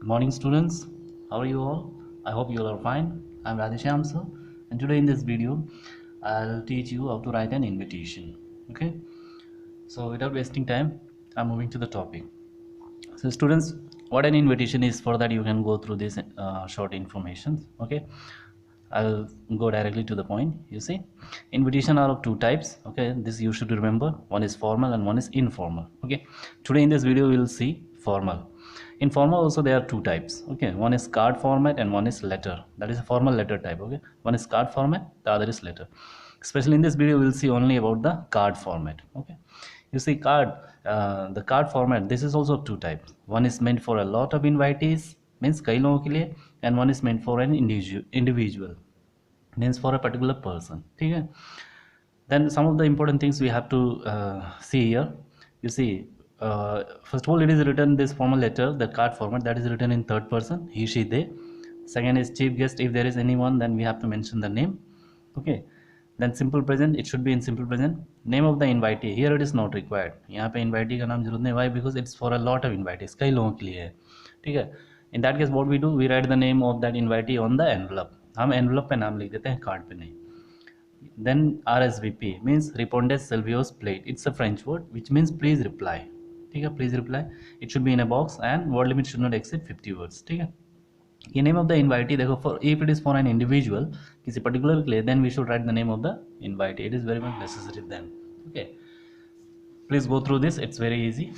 Morning, students. How are you all? I hope you all are fine. I'm Radheshyam sir, and today in this video, I'll teach you how to write an invitation. Okay. So without wasting time, I'm moving to the topic. So, students, what an invitation is, for that you can go through this short information. Okay. I'll go directly to the point. You see, invitation are of two types. Okay, this you should remember. One is formal and one is informal. Okay, today in this video we will see formal. In formal also there are two types. Okay, one is card format and one is letter. That is a formal letter type. Okay, one is card format, the other is letter. Especially in this video we will see only about the card format. Okay, you see the card format. This is also two types. One is meant for a lot of invitees, means कई लोगों के लिए, and one is meant for an individual means for a particular person. ठीक है. Then some of the important things we have to see here. You see, first of all, it is written this formal letter, the card format, that is written in third person, he, she, they. Second is chief guest. If there is anyone, then we have to mention the name. Okay. Then simple present, it should be in simple present. Name of the invitee, here it is not required. यहाँ पे invitee का नाम जरूरत नहीं. Why? Because it's for a lot of invitees, कई लोगों के लिए है. ठीक है. In that case what we do, we write the name of that invitee on the envelope. हम envelope पे नाम लिख देते हैं, कार्ड पे नहीं. Then RSVP means Respondes Silvios Plate. It's a French word which means please reply. ठीक है, please reply. It should be in a box and word limit should not exceed 50 words. ठीक है. ये name of the invitee देखो, for if it is for an individual किसी particular के लिए, then we should write the name of the invitee. It is very much necessary then. Okay, please go through this, it's very easy.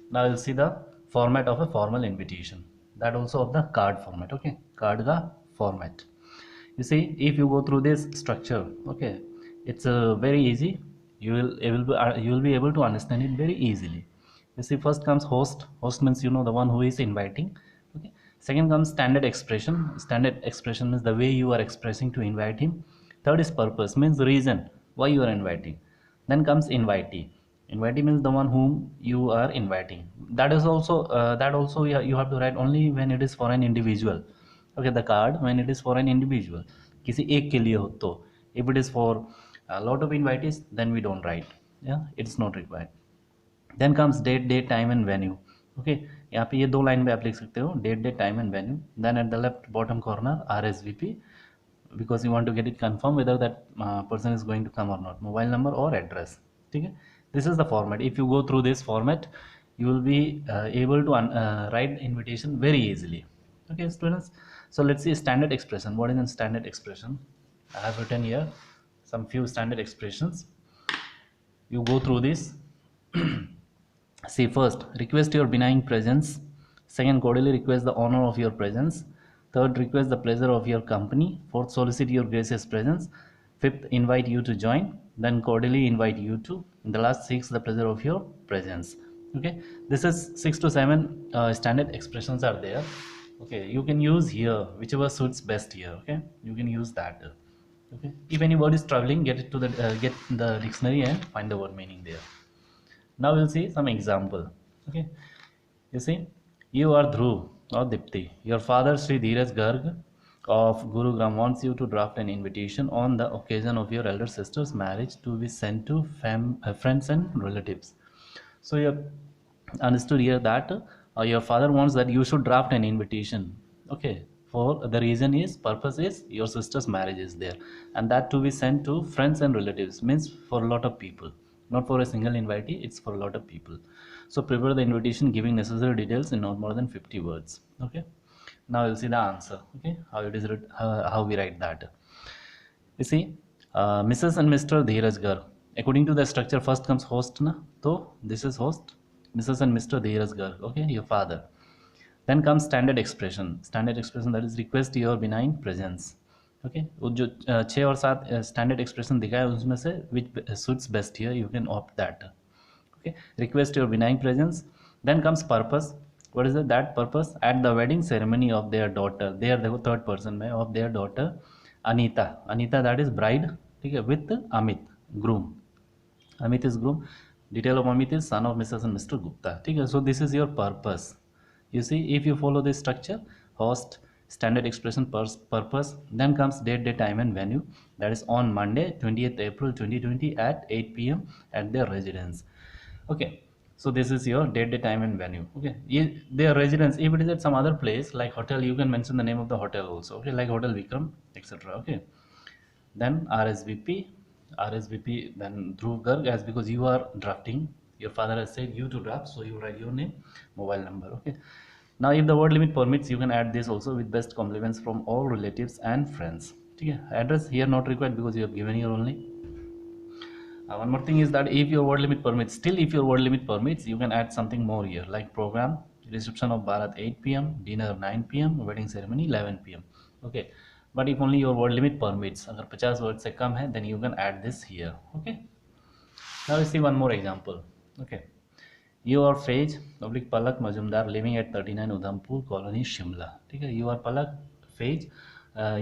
Now you'll see the format of a formal invitation, that also of the card format. Okay, card का format. You see, if you go through this structure, okay, it's very easy. You will be able to understand it very easily. You see, first comes host. Host means the one who is inviting. Okay. Second comes standard expression. Standard expression means the way you are expressing to invite him. Third is purpose, means the reason why you are inviting. Then comes invitee. Invitee means the one whom you are inviting. That is also you have to write only when it is for an individual. Okay, the card when it is for an individual, किसी एक के लिए हो तो. If it is for a lot of invitees, then we don't write. Yeah, it's not required. Then comes date, time and venue. Okay, यहाँ पे ये दो लाइन पे आप लिख सकते हो, date, time and venue. Then at the left bottom corner RSVP, because you want to get it confirmed whether that person is going to come or not. Mobile number or address. ठीक है, this is the format. If you go through this format, you will be able to write invitation very easily. Okay, students. So let's see standard expression. What is a standard expression? I have written here some few standard expressions. You go through this. See, first, request your benign presence. Second, cordially request the honor of your presence. Third, request the pleasure of your company. Fourth, solicit your gracious presence. Fifth, invite you to join. Then cordially invite you to. In the last, six, the pleasure of your presence. Okay, this is 6 to 7 standard expressions are there. Okay, you can use here whichever suits best here. Okay, you can use that. Okay, if any word is troubling, get the dictionary and find the word meaning there. Now we'll see some example. Okay, you see, you are Dhruv or Dipti. Your father Sri Dheeraj Garg of Gurugram wants you to draft an invitation on the occasion of your elder sister's marriage to be sent to friends and relatives. So you have understood here that your father wants that you should draft an invitation. Okay, for the reason is, purpose is your sister's marriage is there, and that to be sent to friends and relatives, means for a lot of people, not for a single invitee, it's for a lot of people. So prepare the invitation giving necessary details in not more than 50 words. Okay, now you'll see the answer. Okay, how it is how we write that. You see, Mrs. and Mr. Dheeraj Gar. According to the structure, first comes host na, so this is host, Mrs. and Mr. Dheeraj Gar. Okay, your father. Then comes standard expression. Standard expression, that is request your benign presence. Okay, वो जो 6 और 7 standard expression दिखा है उसमें से which suits best here, you can opt that. Okay, request your benign presence. Then comes purpose. What is that purpose? At the wedding ceremony of their daughter, there देखो third person में, of their daughter Anita. Anita, that is bride. ठीक है, with Amit, groom. Amit is groom. Detail of Amit is son of Mrs. and Mr. Gupta. ठीक है, so this is your purpose. You see, if you follow this structure, host, standard expression, purpose, then comes date, time and venue. That is on Monday 20th April 2020 at 8 p.m. at their residence. Okay, So this is your date, time and venue. Okay, their residence, if it is at some other place like hotel, you can mention the name of the hotel also. Okay, like Hotel Vikram, etc. Okay, then RSVP, then Dhruv Garg, as because you are drafting, your father has said you to draft, so you write your name, mobile number. Okay, now if the word limit permits, you can add this also with best compliments from all relatives and friends. Okay, address here not required because you have given here only. One more thing is that if your word limit permits, still if your word limit permits, you can add something more here, like program, reception of Bharat 8 p.m., dinner 9 p.m., wedding ceremony 11 p.m. Okay, but if only your word limit permits, अगर 50 words से कम है, then you can add this here. Okay. Now we see one more example. Okay. You are Faiz oblique Palak Majumdar living at 39 Udhampur Colony, Shimla. ठीक है, you are Palak Faiz,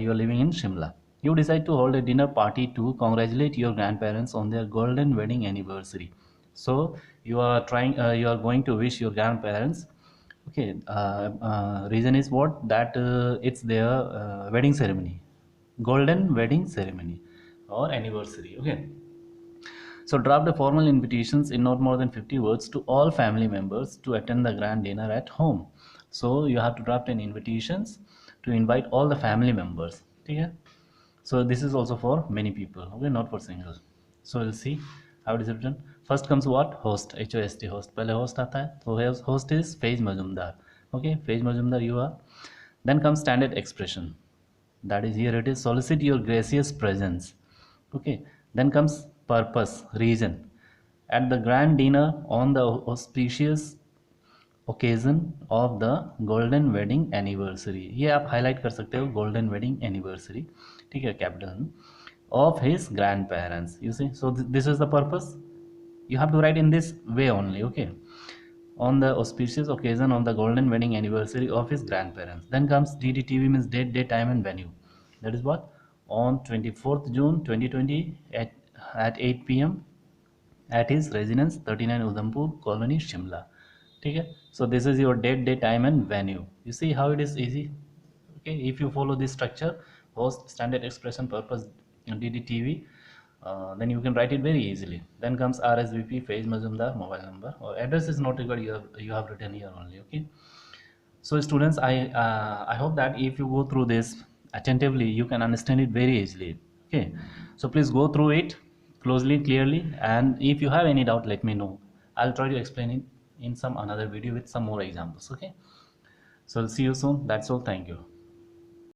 you are living in Shimla. You decide to hold a dinner party to congratulate your grandparents on their golden wedding anniversary. So you are trying, you are going to wish your grandparents. Okay, reason is what? That it's their wedding ceremony, golden wedding ceremony or anniversary. Okay. So draft the formal invitations in not more than 50 words to all family members to attend the grand dinner at home. So you have to draft an invitations to invite all the family members. Okay? So this is also for many people, okay, not for single. So we'll see how it is written. First comes what? Host, HOST, host. पहले host आता है, so host is Faiz Majumdar. Okay, Faiz Majumdar you are. Then comes standard expression. That is, here it is, solicit your gracious presence. Okay, then comes purpose, reason. At the grand dinner on the auspicious occasion of the golden wedding anniversary, ये आप highlight कर सकते हो, golden wedding anniversary, ठीक है, capital में, of his grandparents. You see, so this is the purpose. You have to write in this way only. Okay, on the auspicious occasion of the golden wedding anniversary of his grandparents. Then comes DDTV, means date, time and venue. That is what? On 24th June 2020 at 8 p.m. at his residence 39 Udhampur Colony, Shimla. ठीक है, so this is your date, time and venue. You see how it is easy. Okay, if you follow this structure, host, standard expression, purpose, DDTV, then you can write it very easily. Then comes RSVP, Faiz Majumdar, mobile number, or address is not required, you have written here only. Okay, so students, I hope that if you go through this attentively, you can understand it very easily. Okay, so please go through it closely, clearly, and if you have any doubt, let me know. I'll try to explain it in some another video with some more examples. Okay, so I'll see you soon. That's all. Thank you.